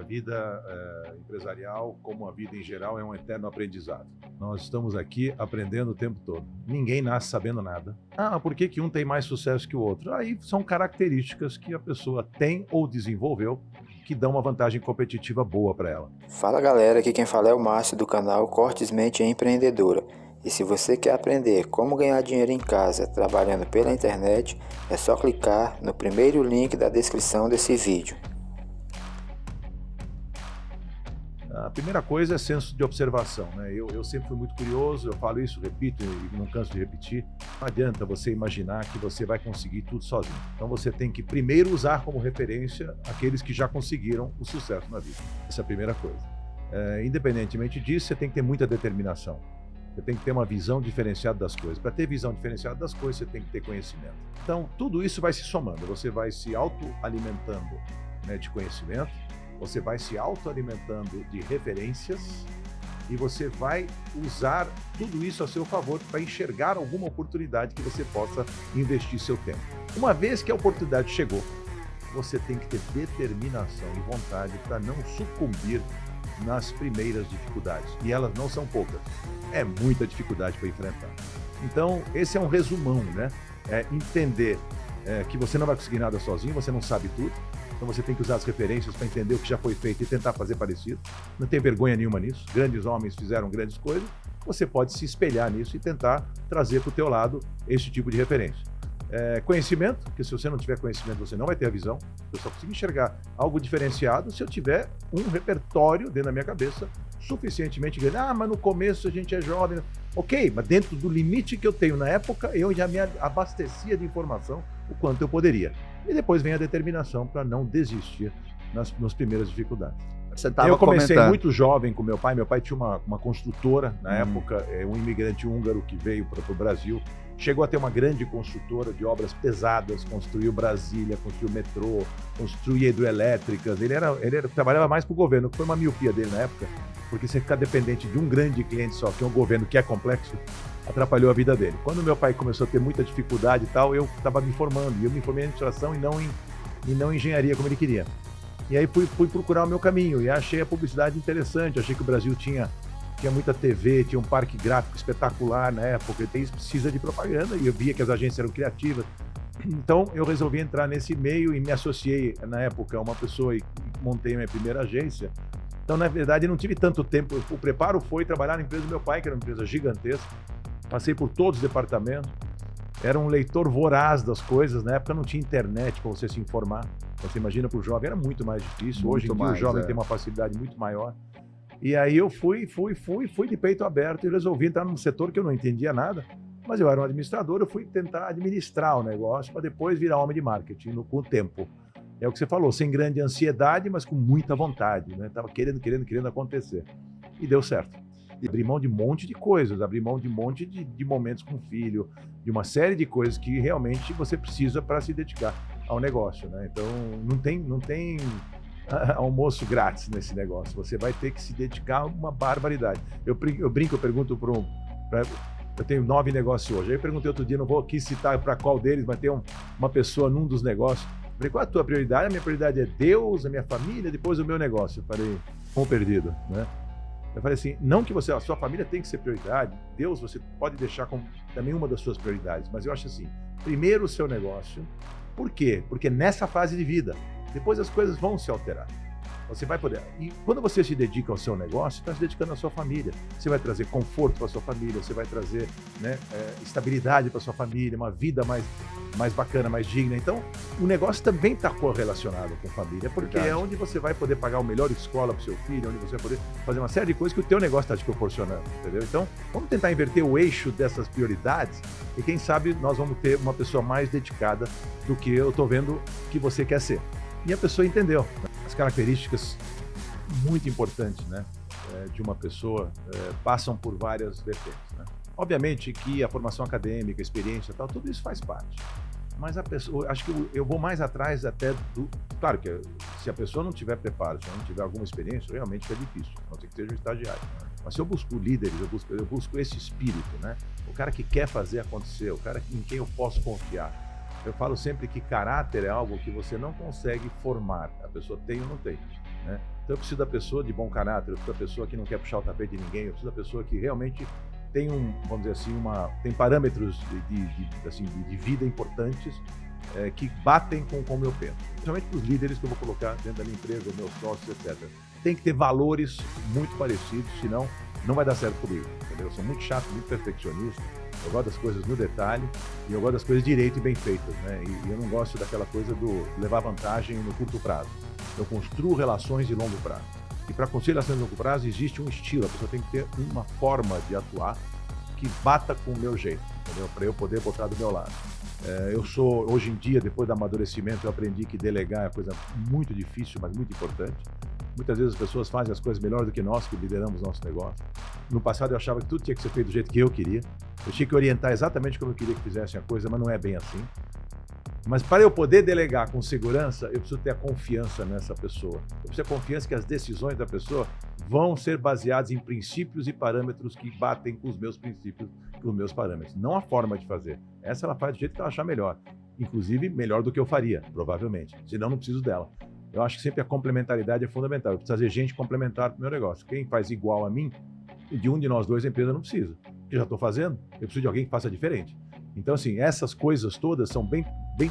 vida empresarial, como a vida em geral, é um eterno aprendizado. Nós estamos aqui aprendendo o tempo todo. Ninguém nasce sabendo nada. Por que que um tem mais sucesso que o outro? Aí são características que a pessoa tem ou desenvolveu que dão uma vantagem competitiva boa para ela. Fala galera, aqui quem fala é o Márcio do canal Cortes Mente Empreendedora. E se você quer aprender como ganhar dinheiro em casa trabalhando pela internet, é só clicar no primeiro link da descrição desse vídeo. A primeira coisa é senso de observação, né? Eu sempre fui muito curioso, eu falo isso, repito e não canso de repetir. Não adianta você imaginar que você vai conseguir tudo sozinho. Então você tem que primeiro usar como referência aqueles que já conseguiram o sucesso na vida. Essa é a primeira coisa. Independentemente disso, você tem que ter muita determinação. Você tem que ter uma visão diferenciada das coisas. Para ter visão diferenciada das coisas, você tem que ter conhecimento. Então tudo isso vai se somando, você vai se autoalimentando, né, de conhecimento. Você vai se autoalimentando de referências e você vai usar tudo isso a seu favor para enxergar alguma oportunidade que você possa investir seu tempo. Uma vez que a oportunidade chegou, você tem que ter determinação e vontade para não sucumbir nas primeiras dificuldades. E elas não são poucas. É muita dificuldade para enfrentar. Então, esse é um resumão, né? Entender que você não vai conseguir nada sozinho, você não sabe tudo. Então você tem que usar as referências para entender o que já foi feito e tentar fazer parecido. Não tem vergonha nenhuma nisso. Grandes homens fizeram grandes coisas. Você pode se espelhar nisso e tentar trazer para o teu lado esse tipo de referência. Conhecimento, porque se você não tiver conhecimento, você não vai ter a visão. Eu só consigo enxergar algo diferenciado se eu tiver um repertório dentro da minha cabeça suficientemente grande. Mas no começo a gente é jovem. Ok, mas dentro do limite que eu tenho na época, eu já me abastecia de informação o quanto eu poderia. E depois vem a determinação para não desistir nas primeiras dificuldades. Eu comecei muito jovem com meu pai. Meu pai tinha uma construtora, na época, um imigrante húngaro que veio para o Brasil. Chegou a ter uma grande construtora de obras pesadas, construiu Brasília, construiu metrô, construiu hidroelétricas. Ele trabalhava mais para o governo, que foi uma miopia dele na época, porque você ficar dependente de um grande cliente só, que é um governo que é complexo, atrapalhou a vida dele. Quando meu pai começou a ter muita dificuldade e tal, eu estava me formando, e eu me formei em administração e não em engenharia como ele queria. E aí fui procurar o meu caminho, e achei a publicidade interessante, achei que o Brasil tinha muita TV, tinha um parque gráfico espetacular na época, e isso precisa de propaganda, e eu via que as agências eram criativas. Então eu resolvi entrar nesse meio e me associei, na época, a uma pessoa e montei a minha primeira agência. Então, na verdade, eu não tive tanto tempo. O preparo foi trabalhar na empresa do meu pai, que era uma empresa gigantesca. Passei por todos os departamentos. Era um leitor voraz das coisas. Na época não tinha internet para você se informar. Você imagina, para o jovem era muito mais difícil. Hoje em dia o jovem tem uma facilidade muito maior. E aí eu fui de peito aberto e resolvi entrar num setor que eu não entendia nada. Mas eu era um administrador, eu fui tentar administrar o negócio para depois virar homem de marketing com o tempo. É o que você falou, sem grande ansiedade, mas com muita vontade, né? Tava querendo acontecer. E deu certo. E abri mão de um monte de coisas, abri mão de um monte de momentos com o filho, de uma série de coisas que realmente você precisa para se dedicar ao negócio, né? Então, não tem almoço grátis nesse negócio. Você vai ter que se dedicar a uma barbaridade. Eu pergunto eu tenho 9 negócios hoje. Aí eu perguntei outro dia, não vou aqui citar para qual deles, mas tem uma pessoa num dos negócios. Eu falei, qual é a tua prioridade? A minha prioridade é Deus, a minha família, depois o meu negócio. Eu falei, com o perdido, né? Eu falei assim, não que a sua família tem que ser prioridade, Deus você pode deixar como também uma das suas prioridades, mas eu acho assim, primeiro o seu negócio. Por quê? Porque nessa fase de vida, depois as coisas vão se alterar. Você vai poder. E quando você se dedica ao seu negócio, está se dedicando à sua família. Você vai trazer conforto para a sua família, você vai trazer, né, estabilidade para a sua família, uma vida mais bacana, mais digna. Então, o negócio também está correlacionado com família, porque é onde você vai poder pagar a melhor escola para o seu filho, onde você vai poder fazer uma série de coisas que o teu negócio está te proporcionando, entendeu? Então, vamos tentar inverter o eixo dessas prioridades e quem sabe nós vamos ter uma pessoa mais dedicada do que eu estou vendo que você quer ser. E a pessoa entendeu, né? As características muito importantes, né, de uma pessoa passam por várias vertentes, né? Obviamente que a formação acadêmica, a experiência, tal, tudo isso faz parte. Mas a pessoa, acho que eu vou mais atrás até do... Claro que se a pessoa não tiver preparo, se ela não tiver alguma experiência, realmente é difícil, a não ser que seja um estagiário. Mas se eu busco líderes, eu busco esse espírito, né? O cara que quer fazer acontecer, o cara em quem eu posso confiar. Eu falo sempre que caráter é algo que você não consegue formar, a pessoa tem ou não tem, né? Então eu preciso da pessoa de bom caráter, eu preciso da pessoa que não quer puxar o tapete de ninguém, eu preciso da pessoa que realmente tem vamos dizer assim, tem parâmetros de vida importantes que batem com como eu penso. Principalmente para os líderes que eu vou colocar dentro da minha empresa, meus sócios, etc. Tem que ter valores muito parecidos, senão não vai dar certo comigo, entendeu? Eu sou muito chato, muito perfeccionista, eu gosto das coisas no detalhe e eu gosto das coisas direito e bem feitas, né? E eu não gosto daquela coisa do levar vantagem no curto prazo. Eu construo relações de longo prazo. E para construir relações de longo prazo existe um estilo, a pessoa tem que ter uma forma de atuar que bata com o meu jeito, entendeu? Para eu poder botar do meu lado. Hoje em dia, depois do amadurecimento, eu aprendi que delegar é uma coisa muito difícil, mas muito importante. Muitas vezes as pessoas fazem as coisas melhor do que nós, que lideramos nosso negócio. No passado eu achava que tudo tinha que ser feito do jeito que eu queria. Eu tinha que orientar exatamente como eu queria que fizessem a coisa, mas não é bem assim. Mas para eu poder delegar com segurança, eu preciso ter a confiança nessa pessoa. Eu preciso ter a confiança que as decisões da pessoa vão ser baseadas em princípios e parâmetros que batem com os meus princípios, com os meus parâmetros. Não a forma de fazer. Essa ela faz do jeito que ela achar melhor. Inclusive, melhor do que eu faria, provavelmente. Senão, não preciso dela. Eu acho que sempre a complementaridade é fundamental. Eu preciso trazer gente complementar para o meu negócio. Quem faz igual a mim, de um de nós dois, a empresa não precisa. Eu já estou fazendo, eu preciso de alguém que faça diferente. Então, assim, essas coisas todas são bem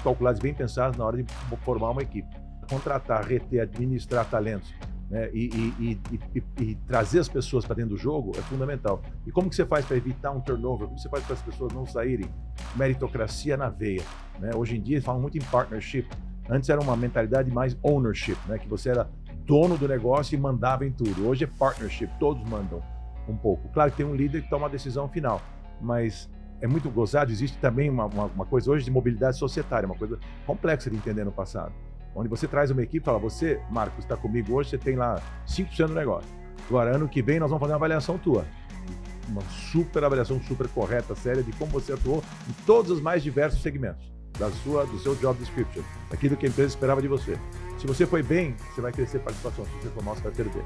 calculadas, bem pensadas na hora de formar uma equipe. Contratar, reter, administrar talentos, né, e trazer as pessoas para dentro do jogo é fundamental. E como que você faz para evitar um turnover? Como você faz para as pessoas não saírem? Meritocracia na veia, né? Hoje em dia, falam muito em partnership. Antes era uma mentalidade mais ownership, né? Que você era dono do negócio e mandava em tudo. Hoje é partnership, todos mandam um pouco. Claro que tem um líder que toma a decisão final, mas é muito gozado. Existe também uma coisa hoje de mobilidade societária, uma coisa complexa de entender no passado. Onde você traz uma equipe e fala, você, Marcos, está comigo hoje, você tem lá 5% do negócio. Agora, ano que vem, nós vamos fazer uma avaliação tua. Uma super avaliação, super correta, séria, de como você atuou em todos os mais diversos segmentos do seu job description, daquilo que a empresa esperava de você. Se você foi bem, você vai crescer participação. Se você for mal, você vai perder.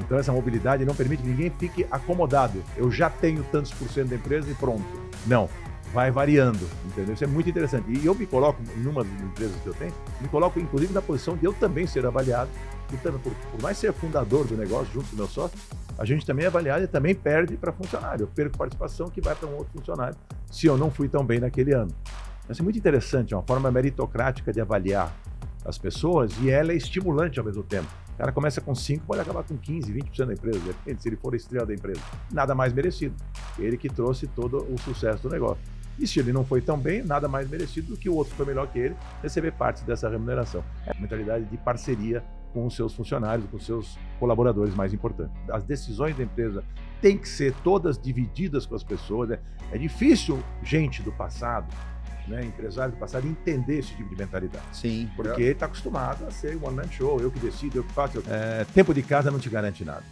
Então essa mobilidade não permite que ninguém fique acomodado. Eu já tenho tantos por cento da empresa e pronto. Não, vai variando, entendeu? Isso é muito interessante. E eu me coloco, em uma das empresas que eu tenho, me coloco inclusive na posição de eu também ser avaliado. Então, por mais ser fundador do negócio junto com o meu sócio, a gente também é avaliado e também perde para funcionário. Eu perco participação que vai para um outro funcionário se eu não fui tão bem naquele ano. Isso é muito interessante, é uma forma meritocrática de avaliar as pessoas e ela é estimulante ao mesmo tempo. O cara começa com 5, pode acabar com 15, 20% da empresa, depende se ele for a estrela da empresa. Nada mais merecido. Ele que trouxe todo o sucesso do negócio. E se ele não foi tão bem, nada mais merecido do que o outro que foi melhor que ele receber parte dessa remuneração. É uma mentalidade de parceria com os seus funcionários, com os seus colaboradores mais importantes. As decisões da empresa têm que ser todas divididas com as pessoas. Né? É difícil gente do passado, né, empresário do passado, entender esse tipo de mentalidade. Sim. Porque ele está acostumado a ser one man show, eu que decido, eu que faço. Tempo de casa não te garante nada.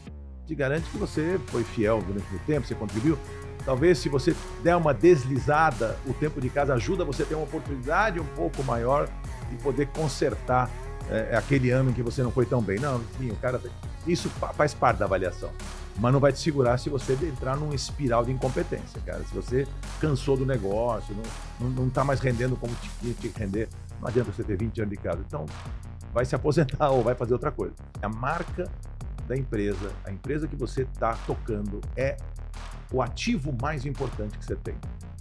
Te garante que você foi fiel durante o tempo, você contribuiu. Talvez se você der uma deslizada, o tempo de casa ajuda você a ter uma oportunidade um pouco maior de poder consertar aquele ano em que você não foi tão bem. Não, enfim, o cara... Isso faz parte da avaliação. Mas não vai te segurar se você entrar num espiral de incompetência, cara. Se você cansou do negócio, não está mais rendendo como tinha que render, não adianta você ter 20 anos de casa. Então, vai se aposentar ou vai fazer outra coisa. A marca da empresa, a empresa que você está tocando é o ativo mais importante que você tem.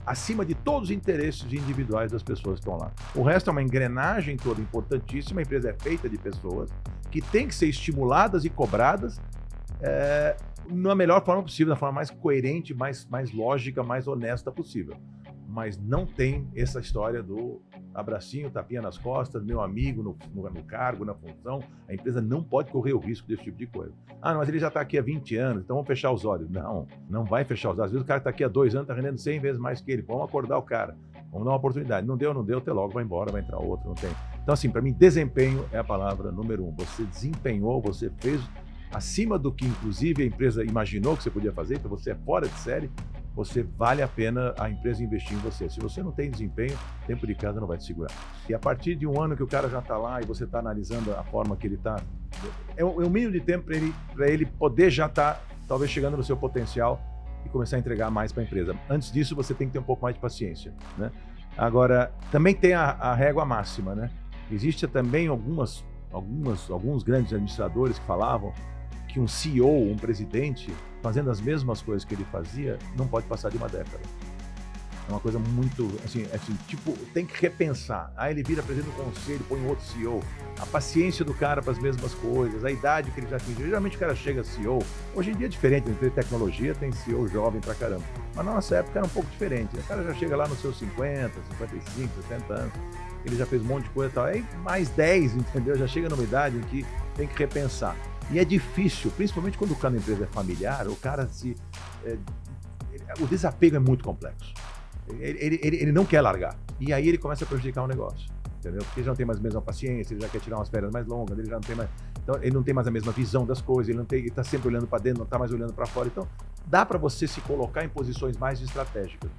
Acima de todos os interesses individuais das pessoas que estão lá. O resto é uma engrenagem toda importantíssima. A empresa é feita de pessoas que têm que ser estimuladas e cobradas na melhor forma possível, da forma mais coerente, mais lógica, mais honesta possível. Mas não tem essa história do abracinho, tapinha nas costas, meu amigo no cargo, na função. A empresa não pode correr o risco desse tipo de coisa. Ah, mas ele já está aqui há 20 anos, então vamos fechar os olhos. Não vai fechar os olhos. Às vezes o cara está aqui há 2 anos, está rendendo 100 vezes mais que ele. Vamos acordar o cara, vamos dar uma oportunidade. Não deu, até logo, vai embora, vai entrar outro, não tem. Então assim, para mim, desempenho é a palavra número 1. Você desempenhou, você fez acima do que inclusive a empresa imaginou que você podia fazer, então você é fora de série, você vale a pena a empresa investir em você. Se você não tem desempenho, tempo de casa não vai te segurar. E a partir de um ano que o cara já está lá e você está analisando a forma que ele está, é o mínimo de tempo para ele poder já estar, talvez, chegando no seu potencial e começar a entregar mais para a empresa. Antes disso, você tem que ter um pouco mais de paciência, né? Agora, também tem a régua máxima, né? Existe também algumas alguns grandes administradores que falavam que um CEO, um presidente, fazendo as mesmas coisas que ele fazia, não pode passar de uma década. É uma coisa muito, assim, tipo, tem que repensar. Aí ele vira presidente do conselho, põe um outro CEO. A paciência do cara para as mesmas coisas, a idade que ele já atingiu. Geralmente o cara chega a CEO. Hoje em dia é diferente, em tecnologia tem CEO jovem pra caramba. Mas na nossa época era um pouco diferente. O cara já chega lá nos seus 50, 55, 60 anos. Ele já fez um monte de coisa e tal. Aí mais 10, entendeu? Já chega numa idade em que tem que repensar. E é difícil, principalmente quando o cara na empresa é familiar, o cara o desapego é muito complexo. Ele não quer largar. E aí ele começa a prejudicar o negócio. Entendeu? Porque ele já não tem mais a mesma paciência, ele já quer tirar umas férias mais longas, ele já não tem mais. Então, ele não tem mais a mesma visão das coisas, ele está sempre olhando para dentro, não está mais olhando para fora. Então, dá para você se colocar em posições mais estratégicas.